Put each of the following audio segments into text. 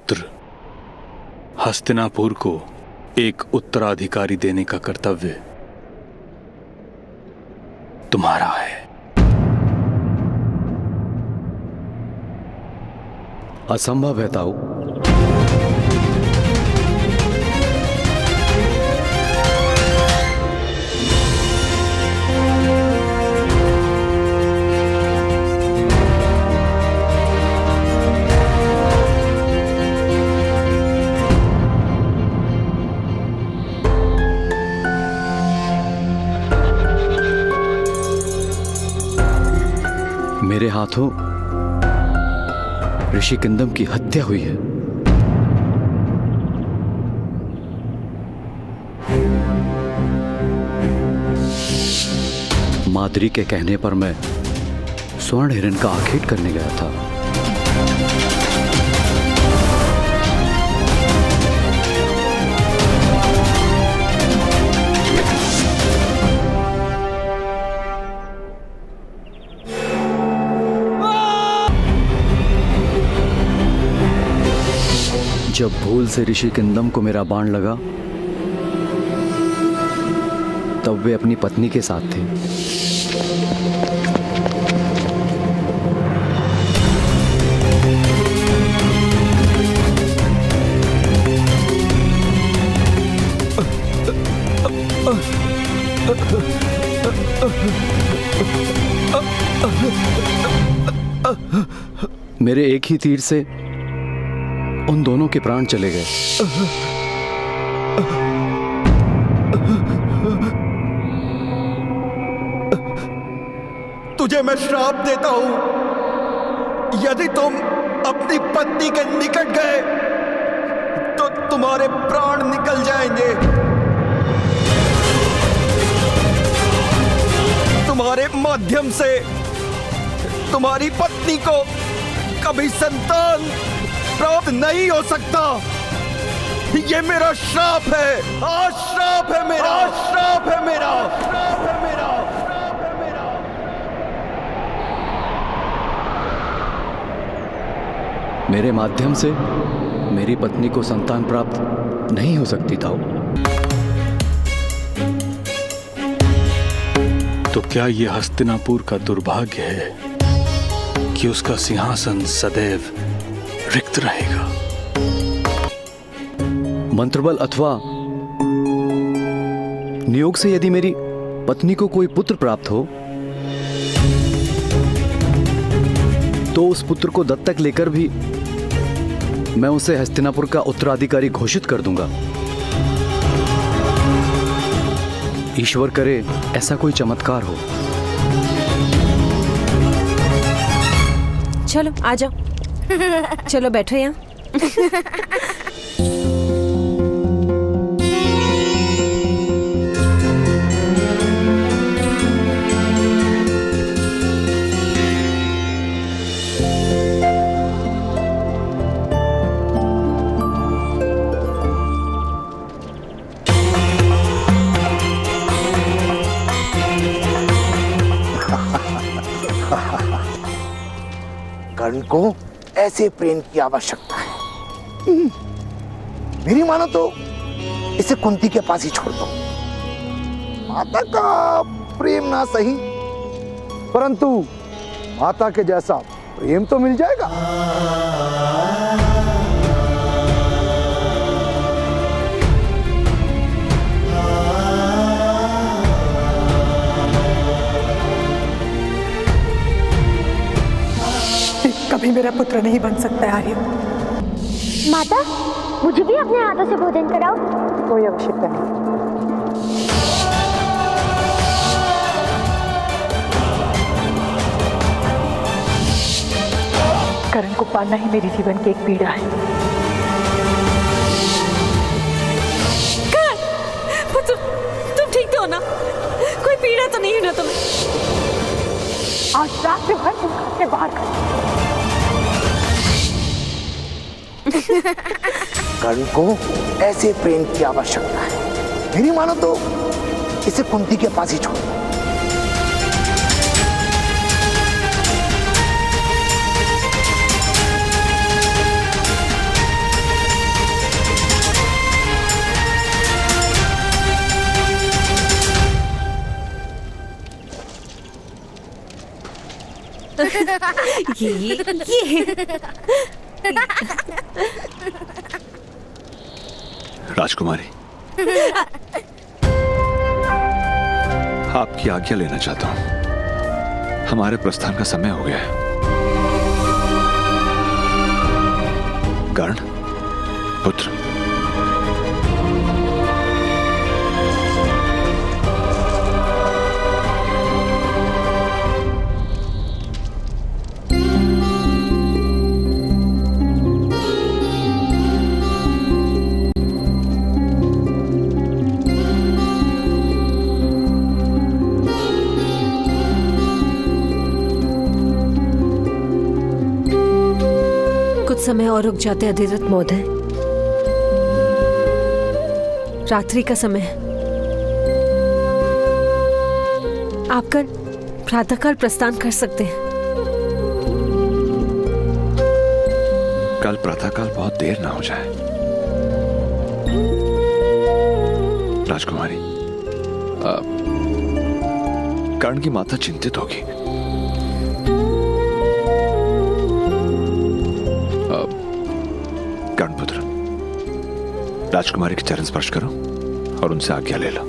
पुत्र हस्तिनापुर को एक उत्तराधिकारी देने का कर्तव्य तुम्हारा है। असंभव है ताऊ। मेरे हाथों ऋषि किंदम की हत्या हुई है। माद्री के कहने पर मैं स्वर्ण हिरण का आखेट करने गया था। जब भूल से ऋषि किंदम को मेरा बाण लगा तब वे अपनी पत्नी के साथ थे। मेरे एक ही तीर से उन दोनों के प्राण चले गए। तुझे मैं श्राप देता हूं, यदि तुम अपनी पत्नी के निकट गए तो तुम्हारे प्राण निकल जाएंगे। तुम्हारे माध्यम से तुम्हारी पत्नी को कभी संतान प्राप्त नहीं हो सकता। ये मेरा श्राप है। आज श्राप है मेरा। श्राप है मेरा। श्राप है मेरा। श्राप है मेरा। मेरे माध्यम से मेरी पत्नी को संतान प्राप्त नहीं हो सकती था। तो क्या यह हस्तिनापुर का दुर्भाग्य है कि उसका सिंहासन सदैव रिक्त रहेगा? मंत्रबल अथवा नियोग से यदि मेरी पत्नी को कोई पुत्र प्राप्त हो तो उस पुत्र को दत्तक लेकर भी मैं उसे हस्तिनापुर का उत्तराधिकारी घोषित कर दूंगा। ईश्वर करे ऐसा कोई चमत्कार हो। चलो आ जाओ। चलो बैठो यहाँ। कर्ण को ऐसे प्रेम की आवश्यकता है। मेरी मानो तो इसे कुंती के पास ही छोड़ दो। माता का प्रेम ना सही, परंतु माता के जैसा प्रेम तो मिल जाएगा। कभी मेरा पुत्र नहीं बन सकता है आर्य। माता, मुझे भी अपने हाथों से भोजन कराओ। कोई आवश्यकता नहीं। करण को पालना ही मेरी जीवन की एक पीड़ा है। तुम ठीक तो हो ना? कोई पीड़ा तो नहीं है ना तुम्हें? आज रात भर तुम घर से बाहर कर। कर्ण को ऐसे प्रेम की आवश्यकता है। मेरी मानो तो इसे कुंती के पास ही छोड़ दो। ये राजकुमारी, आपकी आज्ञा लेना चाहता हूं। हमारे प्रस्थान का समय हो गया है। कर्ण, पुत्र, समय और रुक जाते अधिरथ महोदय। रात्रि का समय है। आप कर प्रातःकाल प्रस्थान कर सकते हैं। कल प्रातःकाल बहुत देर ना हो जाए। राजकुमारी, कर्ण की माता चिंतित होगी। कर्णपुत्र, राजकुमारी के चरण स्पर्श करो और उनसे आज्ञा ले लो।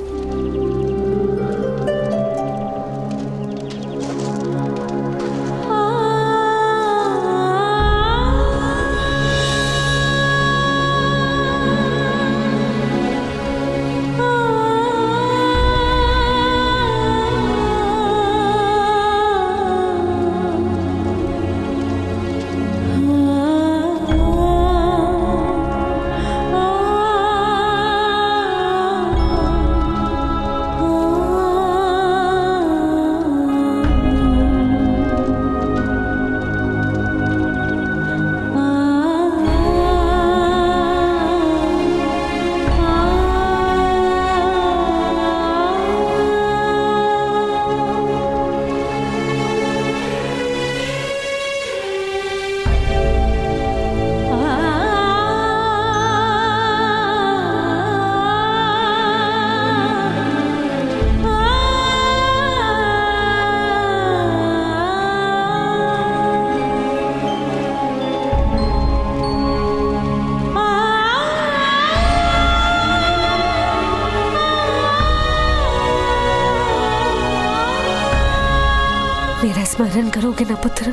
मेरा स्मरण करोगे ना पुत्र?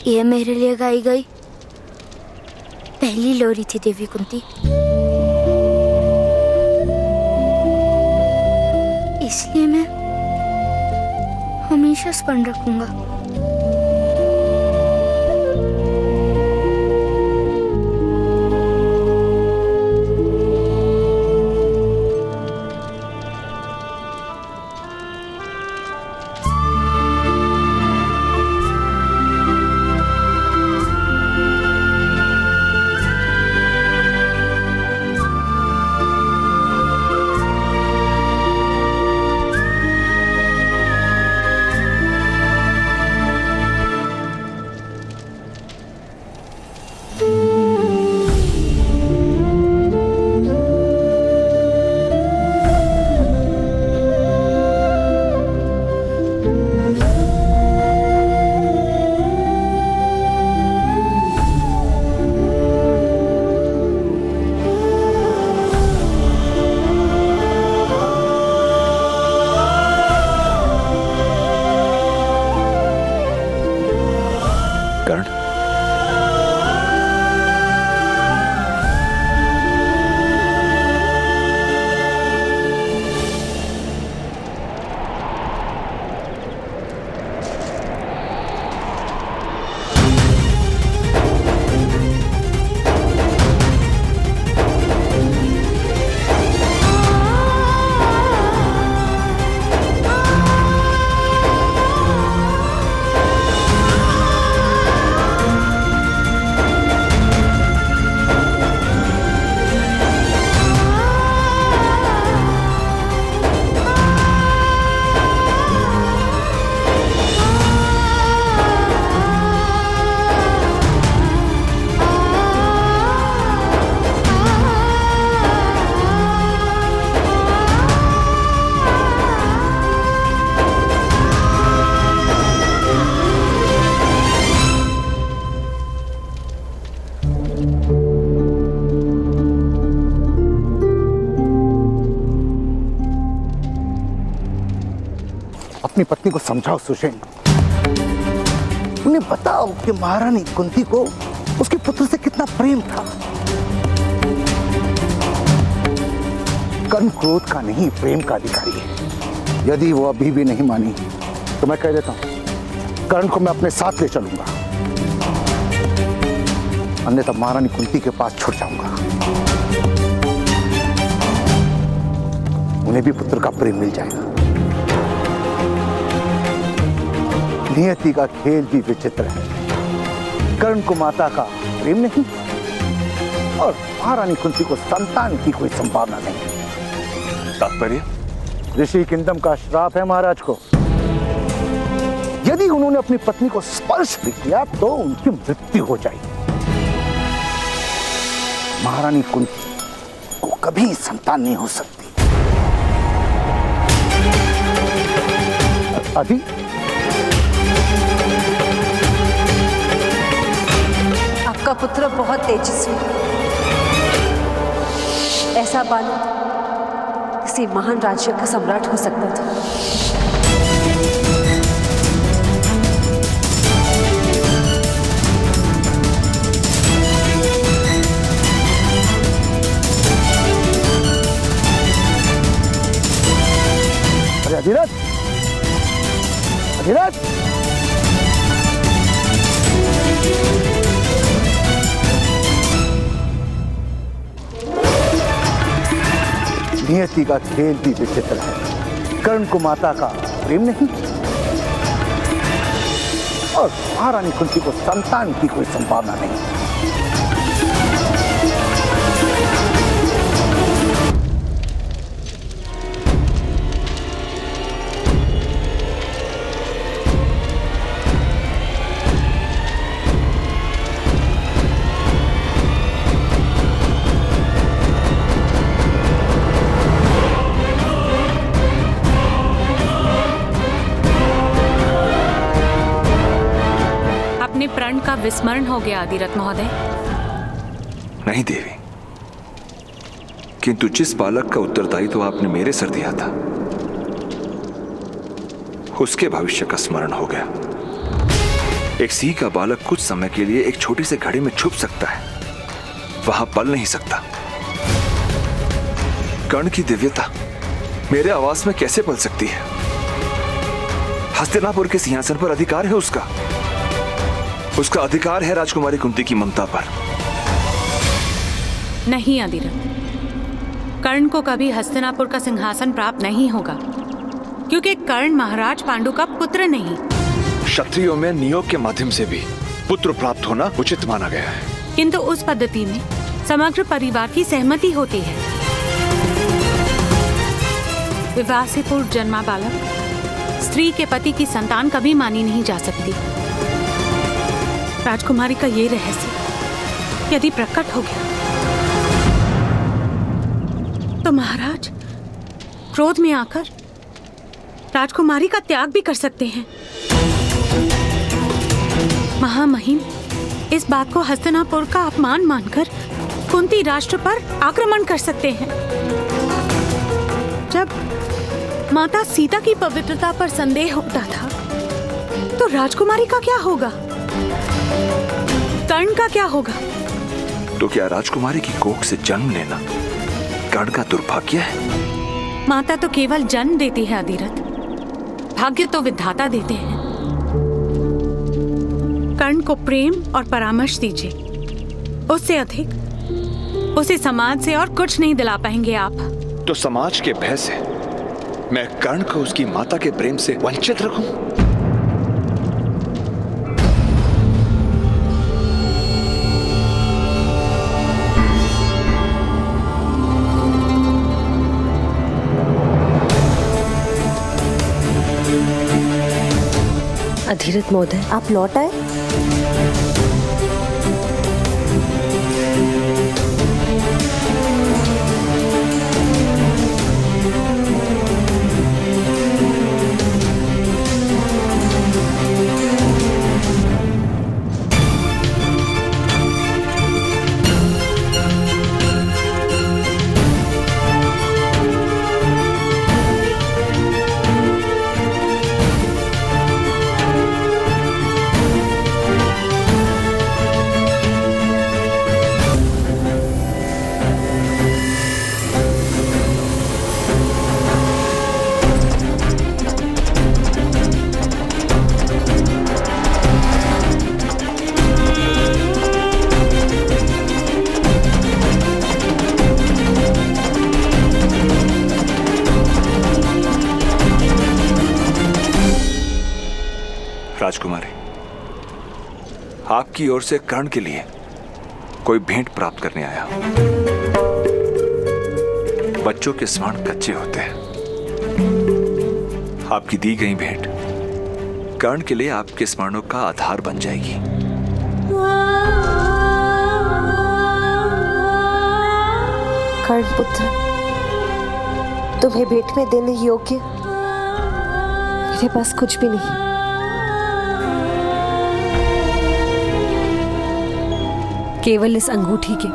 ये मेरे लिए गाई गई पहली लोरी थी देवी कुंती। इसलिए मैं हमेशा स्मरण रखूंगा। अपनी पत्नी को समझाओ सुषेण। उन्हें बताओ कि महारानी कुंती को उसके पुत्र से कितना प्रेम था। कर्ण क्रोध का नहीं, प्रेम का अधिकारी है। यदि वो अभी भी नहीं मानी तो मैं कह देता हूं कर्ण को मैं अपने साथ ले चलूंगा, अन्यथा महारानी कुंती के पास छुट जाऊंगा। उन्हें भी पुत्र का प्रेम मिल जाएगा। नियति का खेल भी विचित्र है। कर्ण को माता का प्रेम नहीं और महारानी कुंती को संतान की कोई संभावना नहीं। तात्पर्य? ऋषि किंदम का श्राप है महाराज को। यदि उन्होंने अपनी पत्नी को स्पर्श भी किया तो उनकी मृत्यु हो जाएगी। महारानी कुंती को कभी संतान नहीं हो सकती। अभी आपका पुत्र बहुत तेजस्वी, ऐसा बालक किसी महान राज्य का सम्राट हो सकता था। अरे अधिरथ, अधिरथ, नियति का खेल भी विचित्र है। कर्ण को माता का प्रेम नहीं और महारानी कुंती को संतान की कोई संभावना नहीं। प्रण का विस्मरण हो गया अधिरथ महोदय। नहीं देवी, किंतु जिस बालक का उत्तरदायित्व आपने मेरे सर दिया था उसके भविष्य का स्मरण हो गया। एक सिंह का बालक कुछ समय के लिए एक छोटी सी घड़ी में छुप सकता है, वहां पल नहीं सकता। कर्ण की दिव्यता मेरे आवास में कैसे पल सकती है? हस्तिनापुर के सिंहासन पर अधिकार है उसका उसका अधिकार है राजकुमारी कुंती की ममता पर। नहीं अधिरथ, कर्ण को कभी हस्तिनापुर का सिंहासन प्राप्त नहीं होगा, क्योंकि कर्ण महाराज पांडु का पुत्र नहीं। क्षत्रियों में नियोग के माध्यम से भी पुत्र प्राप्त होना उचित माना गया है, किंतु उस पद्धति में समग्र परिवार की सहमति होती है। विवाह से पूर्व जन्मा बालक स्त्री के पति की संतान कभी मानी नहीं जा सकती। राजकुमारी का ये रहस्य यदि प्रकट हो गया तो महाराज क्रोध में आकर राजकुमारी का त्याग भी कर सकते हैं। महामहिम इस बात को हस्तिनापुर का अपमान मानकर कुंती राष्ट्र पर आक्रमण कर सकते हैं। जब माता सीता की पवित्रता पर संदेह होता था तो राजकुमारी का क्या होगा? कर्ण का क्या होगा? तो क्या राजकुमारी की कोख से जन्म लेना कर्ण का दुर्भाग्य है? माता तो केवल जन्म देती है अधिरथ, भाग्य तो विधाता देते हैं। कर्ण को प्रेम और परामर्श दीजिए, उससे अधिक उसे समाज से और कुछ नहीं दिला पाएंगे आप। तो समाज के भय से मैं कर्ण को उसकी माता के प्रेम से वंचित रखूं? अधिरथ महोदय, आप लौट आए? राजकुमारी, आपकी ओर से कर्ण के लिए कोई भेंट प्राप्त करने आया हूं। बच्चों के स्वर्ण कच्चे होते हैं। आपकी दी गई भेंट कर्ण के लिए आपके स्मरणों का आधार बन जाएगी। कर्ण पुत्र, तुम्हें भेंट में देने योग्य मेरे पास कुछ भी नहीं। केवल इस अंगूठी के।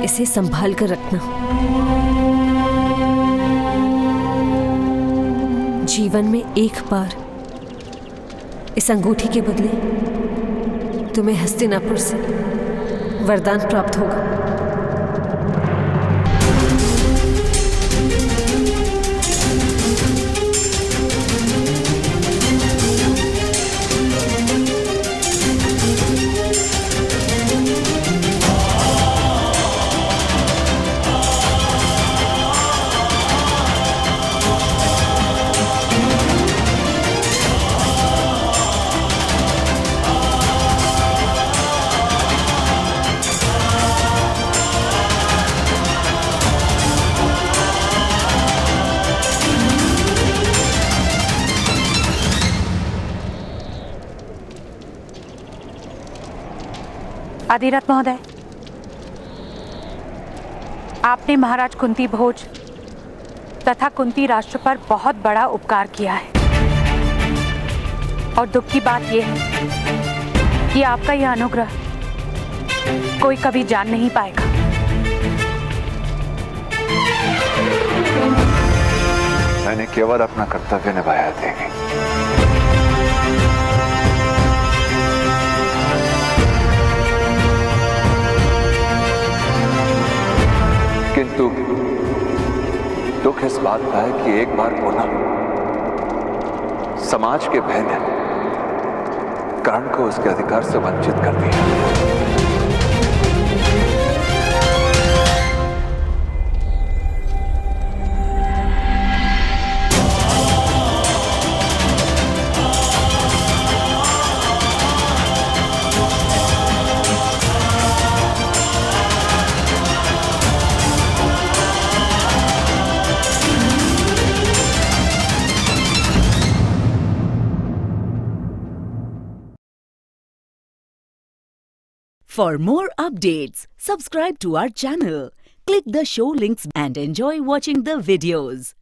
इसे संभाल कर रखना। जीवन में एक बार इस अंगूठी के बदले तुम्हें हस्तिनापुर से वरदान प्राप्त होगा। आदिरथ महोदय, आपने महाराज कुंती भोज तथा कुंती राष्ट्र पर बहुत बड़ा उपकार किया है, और दुख की बात यह है कि आपका यह अनुग्रह कोई कभी जान नहीं पाएगा। मैंने केवल अपना कर्तव्य निभाया देवी। किंतु दुख इस बात का है कि एक बार पुनः समाज के भय ने कर्ण को उसके अधिकार से वंचित कर दिया। For more updates, subscribe to our channel, click the show links and enjoy watching the videos.